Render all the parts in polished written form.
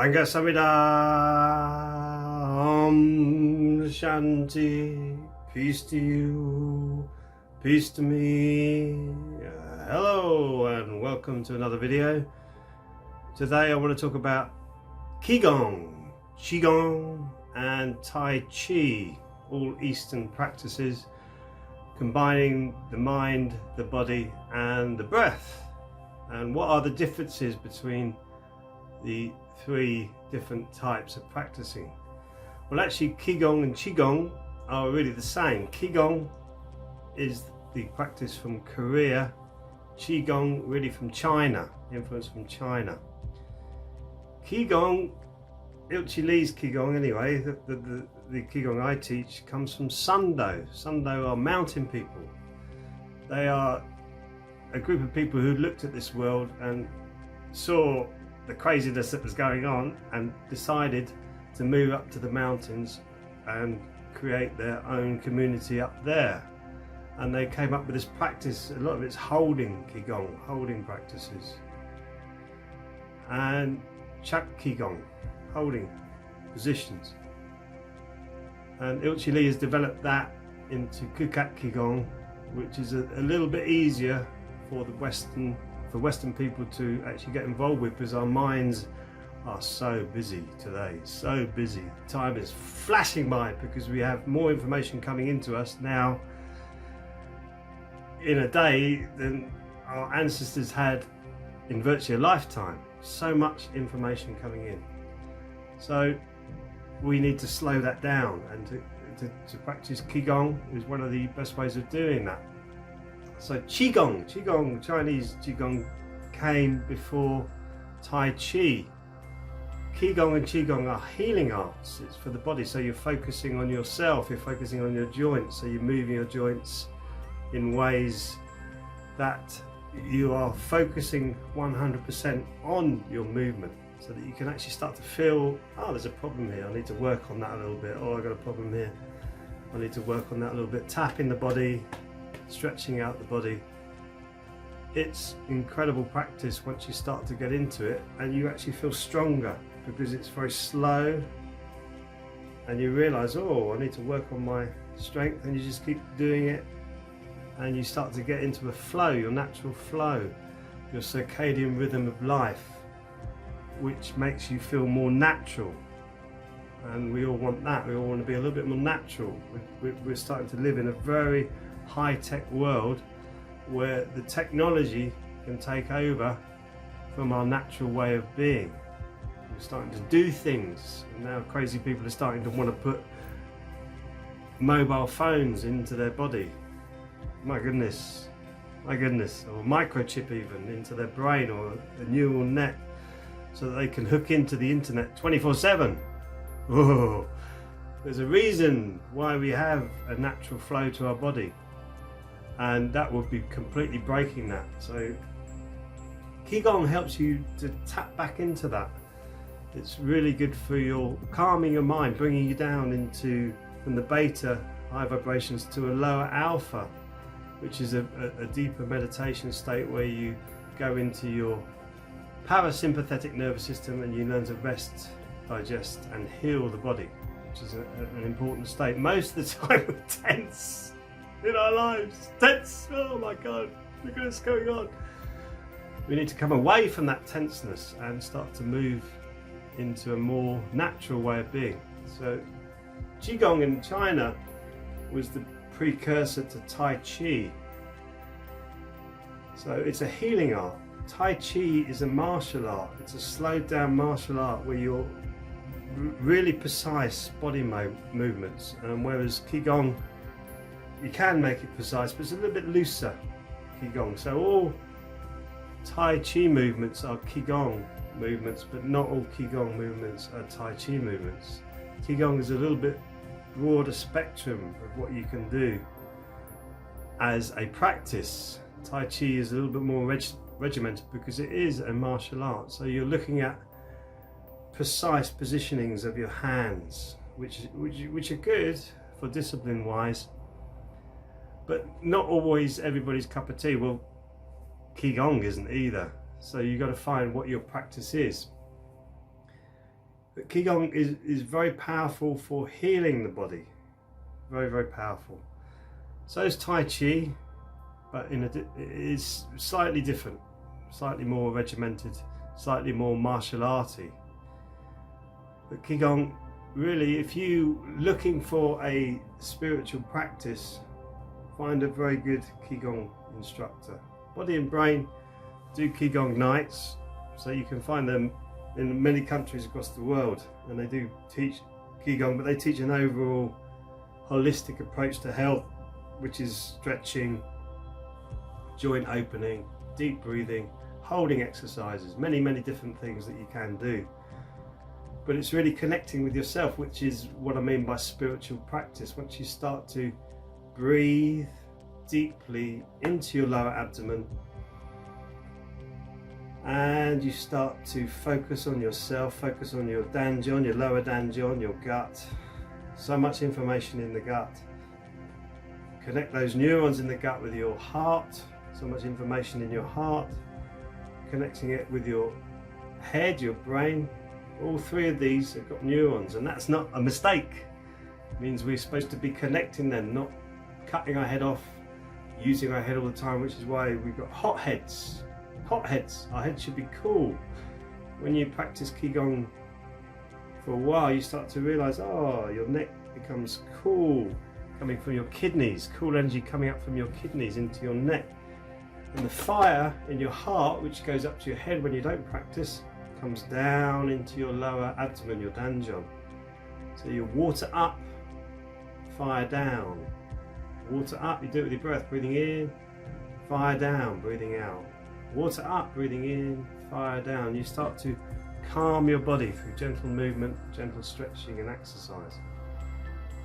Vanga Samida Om Shanti. Peace to you, peace to me. Hello and welcome to another video. Today I want to talk about Qigong, Qigong and Tai Chi, all Eastern practices combining the mind, the body and the breath. And what are the differences between the three different types of practicing? Well, actually Qigong and Qigong are really the same. Qigong is the practice from Korea, Qigong really from China, influence from China. Qigong, Ilchi Li's Qigong anyway, the Qigong I teach comes from Sundo. Sundo are mountain people. They are a group of people who looked at this world and saw the craziness that was going on and decided to move up to the mountains and create their own community up there. And they came up with this practice. A lot of it's holding Qigong, holding practices, and Chak Qigong, holding positions. And Ilchi Li has developed that into Kukat Qigong, which is a little bit easier for the Western people to actually get involved with, because our minds are so busy today, so busy. Time is flashing by because we have more information coming into us now in a day than our ancestors had in virtually a lifetime. So much information coming in. So we need to slow that down, and to practice Qigong is one of the best ways of doing that. So Qigong, Chinese Qigong came before Tai Chi. Qigong and Qigong are healing arts. It's for the body, so you're focusing on yourself, you're focusing on your joints, so you're moving your joints in ways that you are focusing 100% on your movement, so that you can actually start to feel, oh, there's a problem here, I need to work on that a little bit. Oh, I've got a problem here, I need to work on that a little bit. Tapping the body, stretching out the body. It's incredible practice once you start to get into it, and you actually feel stronger because it's very slow, and you realize, oh, I need to work on my strength, and you just keep doing it, and you start to get into a flow, your natural flow, your circadian rhythm of life, which makes you feel more natural. And we all want that. We all want to be a little bit more natural. We're starting to live in a very high-tech world where the technology can take over from our natural way of being. We're starting to do things, and now crazy people are starting to want to put mobile phones into their body. My goodness, or microchip even into their brain, or a neural net, so that they can hook into the internet 24/7. Whoa. There's a reason why we have a natural flow to our body, and that would be completely breaking that. So Qigong helps you to tap back into that. It's really good for your calming your mind, bringing you down into from the beta high vibrations to a lower alpha, which is a deeper meditation state where you go into your parasympathetic nervous system and you learn to rest, digest and heal the body, which is an important state. Most of the time we're tense in our lives. Tense! Oh my God, look at what's going on. We need to come away from that tenseness and start to move into a more natural way of being. So Qigong in China was the precursor to Tai Chi. So it's a healing art. Tai Chi is a martial art. It's a slowed down martial art where you're really precise body movements, whereas Qigong, you can make it precise, but it's a little bit looser, Qigong. So all Tai Chi movements are Qigong movements, but not all Qigong movements are Tai Chi movements. Qigong is a little bit broader spectrum of what you can do as a practice. Tai Chi is a little bit more regimented because it is a martial art. So you're looking at precise positionings of your hands, which are good for discipline wise, but not always everybody's cup of tea. Well, Qigong isn't either. So you've got to find what your practice is. But Qigong is very powerful for healing the body. Very, very powerful. So is Tai Chi, but it is slightly different, slightly more regimented, slightly more martial arty. But Qigong, really, if you looking for a spiritual practice, find a very good Qigong instructor. Body and Brain do Qigong nights, so you can find them in many countries across the world, and they do teach Qigong, but they teach an overall holistic approach to health, which is stretching, joint opening, deep breathing, holding exercises, many different things that you can do. But it's really connecting with yourself, which is what I mean by spiritual practice. Once you start to breathe deeply into your lower abdomen and you start to focus on yourself, focus on your danjon, your lower danjon, your gut. So much information in the gut. Connect those neurons in the gut with your heart. So much information in your heart. Connecting it with your head, your brain. All three of these have got neurons, and that's not a mistake. It means we're supposed to be connecting them, not cutting our head off, using our head all the time, which is why we've got hot heads. Hot heads. Our head should be cool. When you practice Qigong for a while, you start to realize, oh, your neck becomes cool, coming from your kidneys, cool energy coming up from your kidneys into your neck. And the fire in your heart, which goes up to your head when you don't practice, comes down into your lower abdomen, your danjon. So you water up, fire down. Water up, you do it with your breath, breathing in, fire down, breathing out. Water up, breathing in, fire down. You start to calm your body through gentle movement, gentle stretching and exercise.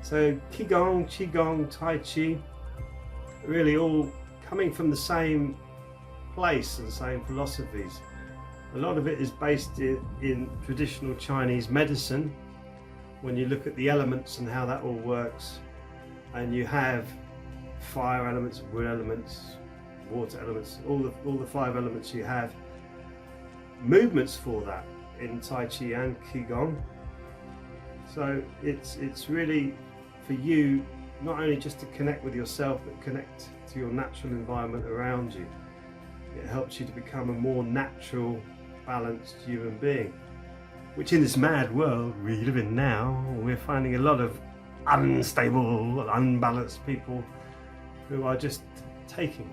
So Qigong, Qigong, Tai Chi, really all coming from the same place and the same philosophies. A lot of it is based in traditional Chinese medicine. When you look at the elements and how that all works, and you have fire elements, wood elements, water elements, all the 5 elements, you have movements for that in Tai Chi and Qigong. So it's really for you not only just to connect with yourself, but connect to your natural environment around you. It helps you to become a more natural, balanced human being, which in this mad world we live in now, we're finding a lot of unstable, unbalanced people who are just taking.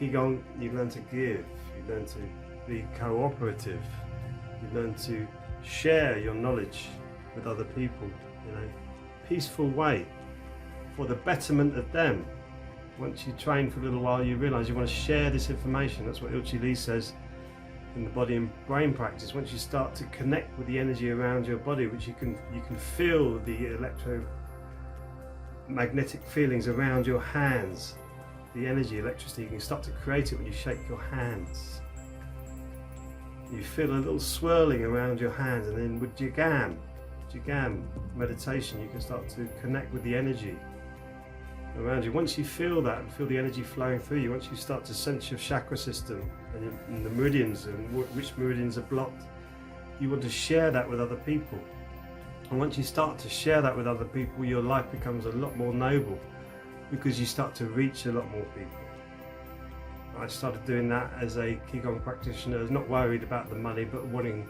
Qigong, you learn to give, you learn to be cooperative, you learn to share your knowledge with other people in a peaceful way for the betterment of them. Once you train for a little while, you realize you want to share this information. That's what Ilchi Lee says in the body and brain practice. Once you start to connect with the energy around your body, which you can feel the electromagnetic feelings around your hands, the energy, electricity, you can start to create it when you shake your hands. You feel a little swirling around your hands, and then with Jigam meditation, you can start to connect with the energy around you. Once you feel that and feel the energy flowing through you, once you start to sense your chakra system and the meridians and which meridians are blocked, you want to share that with other people. And once you start to share that with other people, your life becomes a lot more noble, because you start to reach a lot more people. I started doing that as a Qigong practitioner. I was not worried about the money, but wanting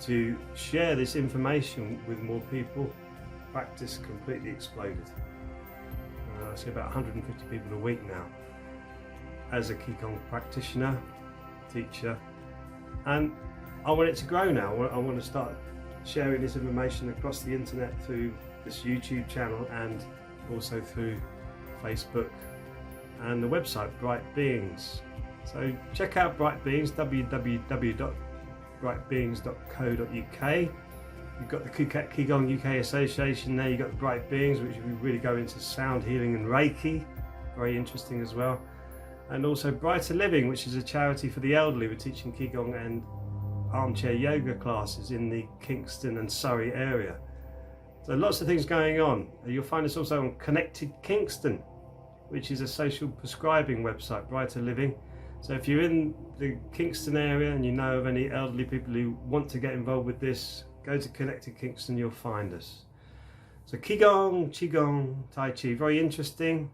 to share this information with more people. Practice completely exploded. I see about 150 people a week now as a Qigong practitioner, teacher, and I want it to grow now. I want to start sharing this information across the internet through this YouTube channel and also through Facebook and the website Bright Beings. So check out Bright Beings, www.brightbeings.co.uk. You've got the Qigong UK Association there, you've got the Bright Beings, which we really go into sound healing and Reiki, very interesting as well. And also Brighter Living, which is a charity for the elderly. We're teaching Qigong and armchair yoga classes in the Kingston and Surrey area. So lots of things going on. You'll find us also on Connected Kingston, which is a social prescribing website, Brighter Living. So if you're in the Kingston area and you know of any elderly people who want to get involved with this, go to Connected Kingston, you'll find us. So Qigong, Tai Chi, very interesting,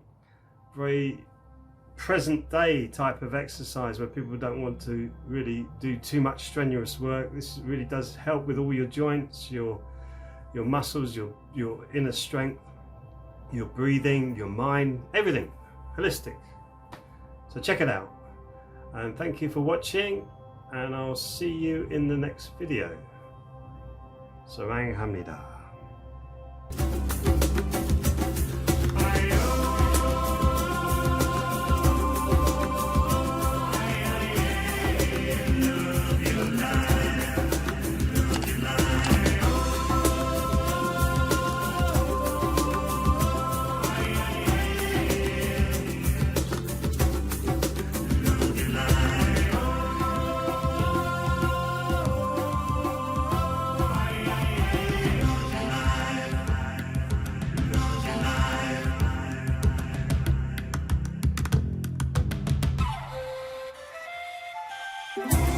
very present day type of exercise where people don't want to really do too much strenuous work. This really does help with all your joints, your muscles, your inner strength, your breathing, your mind, everything, holistic. So check it out. And thank you for watching, and I'll see you in the next video. Sarang Hamnida. You